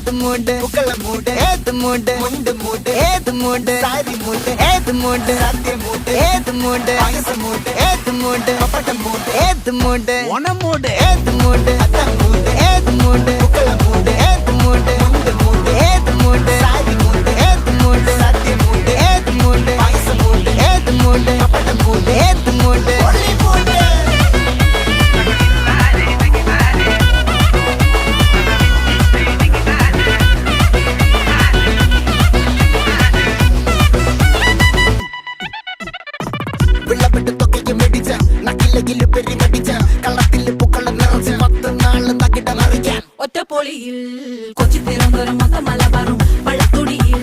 ഏത് മൂട് പുക്കള മൂട് ഏത് മൂട് മുണ്ട് മൂട് ഏത് മൂട് സാരി മൂട് ഏത് മൂട് സത്യ മൂട് ഏത് മൂട് പായസ മൂട് ഏത് മൂട് പപ്പടം മൂട് ഏത് മൂട് ഓണം മൂട് ഏത് മൂട് അത്തം മൂട് ഏത് മൂട് പുക്കള മൂട് ഏത് മൂട് മുണ്ട് മൂട് ഏത് മൂട് സാരി മൂട് ഏത് മൂട് സത്യ മൂട് ഏത് മൂട് പായസ മൂട് ഏത് മൂട് പപ്പടം മൂട് ഏത് മൂട് ഒറ്റപ്പൊളിയിൽ കൊച്ചി തിരുവനന്തപുരം മൊത്തം മലബാറും വള്ളത്തുടിയിൽ